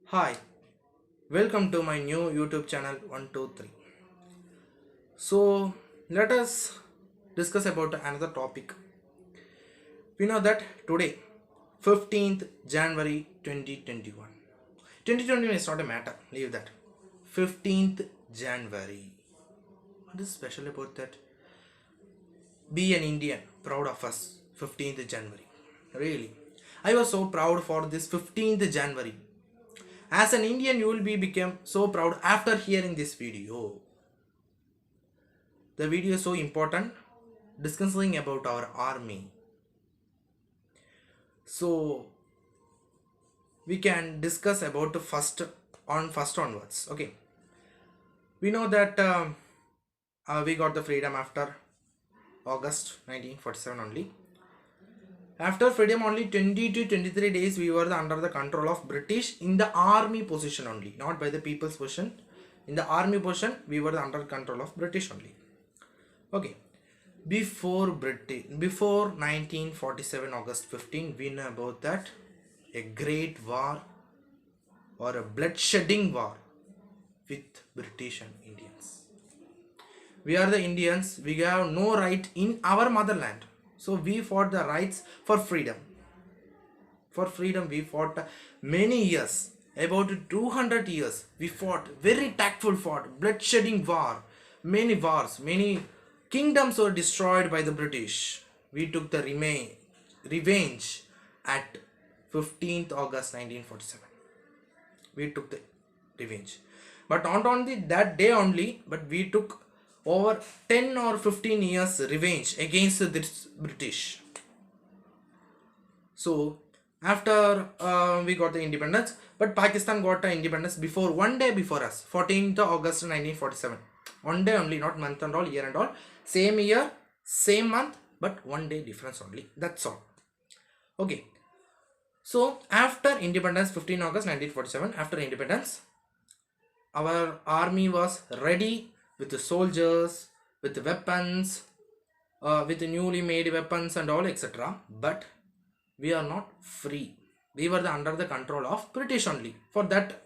Hi, welcome to my new YouTube channel 123. So, let us discuss about another topic. We know that today, 15th January 2021. 2021 is not a matter, leave that. 15th January. What is special about that? Be an Indian, proud of us, 15th January. Really. I was so proud for this 15th January. As an Indian, you will be become so proud after hearing this video. The video is so important, discussing about our army. So we can discuss about the first onwards. Okay, we know that we got the freedom after August 1947 only. After freedom, only 20 to 23 days we were under the control of British in the army position only, not by the people's position. In the army position, we were under control of British only. Okay, before 1947 August 15, we know about that a great war or a bloodshedding war with British and Indians. We are the Indians, we have no right in our motherland, so we fought the rights for freedom. For freedom we fought many years, about 200 years. We fought very tactful fought bloodshedding war, many wars, many kingdoms were destroyed by the British. We took the revenge at 15th August 1947. We took the revenge, but not only that day only, but we took over 10 or 15 years revenge against this British. So after we got the independence, but Pakistan got the independence before, one day before us, 14th August 1947. One day only, not month and all, year and all, same year, same month, but one day difference only, that's all. Okay, so after independence, 15 August 1947, after independence, our army was ready with the soldiers, with the weapons, with the newly made weapons and all, etc. But we are not free. We were under the control of British only for that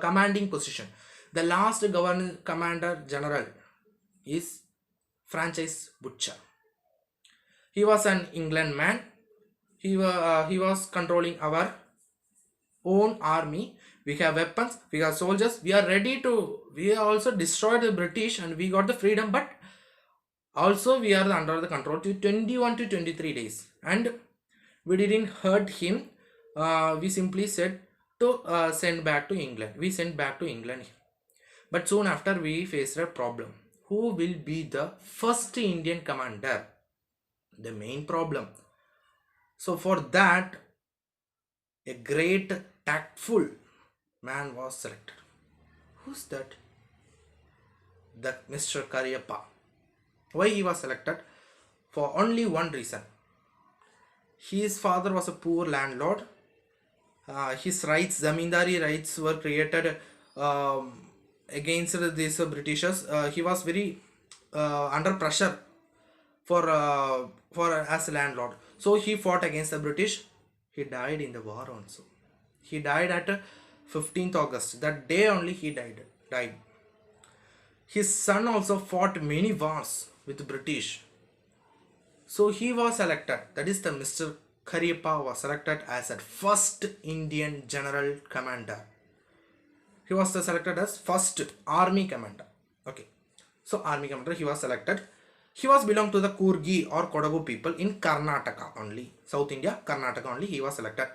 commanding position. The last commander general is Francis Butcher. He was an England man. He was controlling our own army. We have weapons, we have soldiers, we are ready to, we also destroyed the British and we got the freedom, but also we are under the control to 21 to 23 days, and we didn't hurt him. We simply said to send back to England. We sent back to England, but soon after we faced a problem. Who will be the first Indian commander? The main problem. So for that, a great tactful man was selected. Who's that? The Mr. Cariappa. Why he was selected? For only one reason. His father was a poor landlord. His rights, zamindari rights, were created against these Britishers. He was very under pressure for as a landlord. So he fought against the British. He died in the war also. He died at 15th August. That day only he died. His son also fought many wars with British. So he was selected. That is the Mr. Cariappa was selected as a first Indian general commander. He was selected as first army commander. Okay. So army commander he was selected. He was belong to the Kurgi or Kodagu people in Karnataka only. South India, Karnataka only he was selected.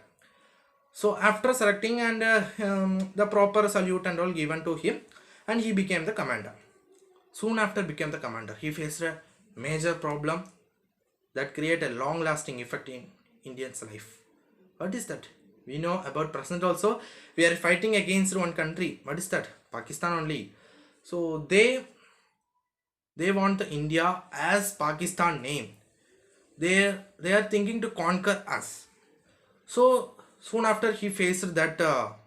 So after selecting and the proper salute and all given to him, and he became the commander. Soon after became the commander, he faced a major problem that created a long lasting effect in Indians' life. What is that? We know about present also. We are fighting against one country. What is that? Pakistan only. So they want the India as Pakistan name. They are thinking to conquer us. So soon after he faced that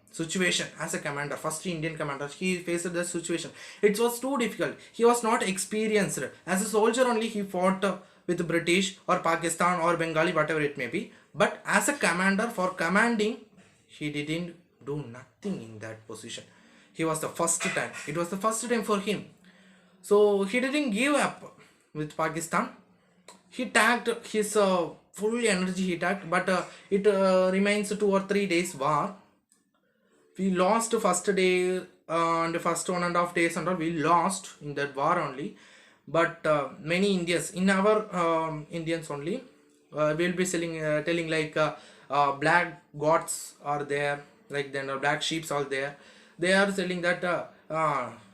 situation as a commander, first Indian commander, he faced that situation. It was too difficult. He was not experienced. As a soldier only he fought with British or Pakistan or Bengali, whatever it may be. But as a commander, for commanding, he didn't do nothing in that position. He was the first time. It was the first time for him. So he didn't give up with Pakistan. He tagged his full energy. He tagged, but it remains 2 or 3 days war. We lost first day and first 1.5 days and all. We lost in that war only. But many Indians in our Indians only will be telling like black gods are there, like then black sheeps are there. They are telling that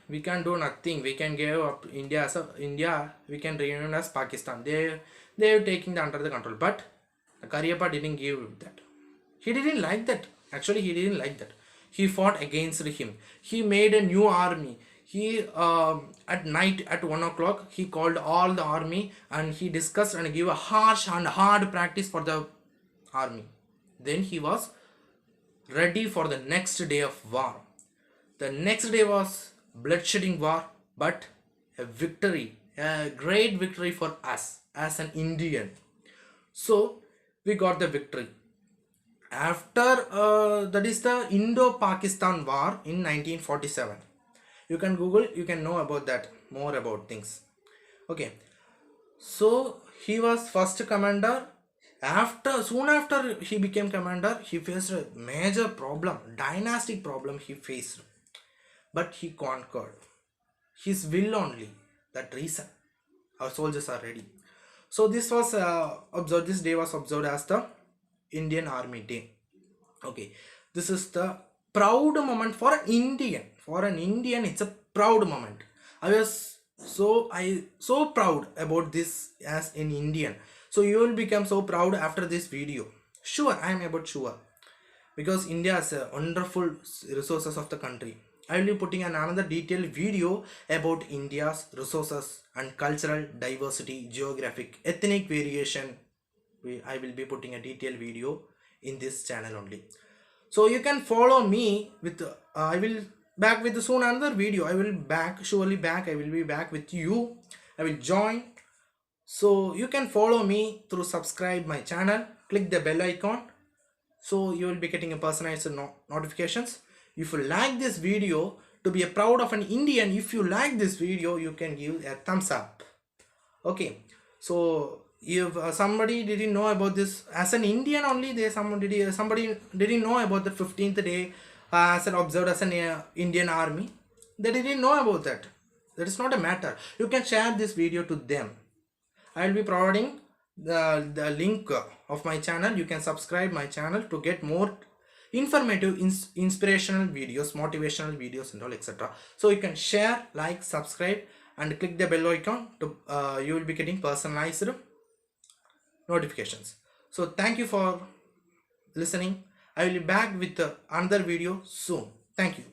we can do nothing, we can give up India as India, we can reunion as Pakistan. They are taking the under the control, but Karyappa didn't give that. He didn't like that. Actually, he didn't like that. He fought against him. He made a new army. He at night at 1 o'clock he called all the army and he discussed and gave a harsh and hard practice for the army. Then he was ready for the next day of war. The next day was bloodshedding war, but a victory, a great victory for us as an Indian. So we got the victory. After that is the Indo-Pakistan war in 1947. You can Google, you can know about that, more about things. Okay, so he was first commander. Soon after he became commander, he faced a major problem, dynastic problem he faced, but he conquered. His will only, that reason our soldiers are ready. So this was observed, this day was observed as the Indian Army Day. Okay, this is the proud moment for an Indian. For an Indian, it's a proud moment. I was so proud about this as an Indian. So you will become so proud after this video. Sure, I am about sure, because India has a wonderful resources of the country. I will be putting another detailed video about India's resources and cultural diversity, geographic, ethnic variation. I will be putting a detailed video in this channel only. So you can follow me with I will back with soon another video. I will back, surely back. I will be back with you. I will join. So you can follow me through subscribe my channel. Click the bell icon. So you will be getting a personalized notifications. If you like this video, to be a proud of an Indian, if you like this video, you can give a thumbs up. Okay. So if somebody didn't know about this as an Indian only, somebody didn't know about the 15th day as an observed as an Indian army. They didn't know about that. That is not a matter. You can share this video to them. I will be providing the link of my channel. You can subscribe my channel to get more informative, inspirational videos, motivational videos and all, etc. So you can share, like, subscribe and click the bell icon to you will be getting personalized notifications. So thank you for listening. I will be back with another video soon. Thank you.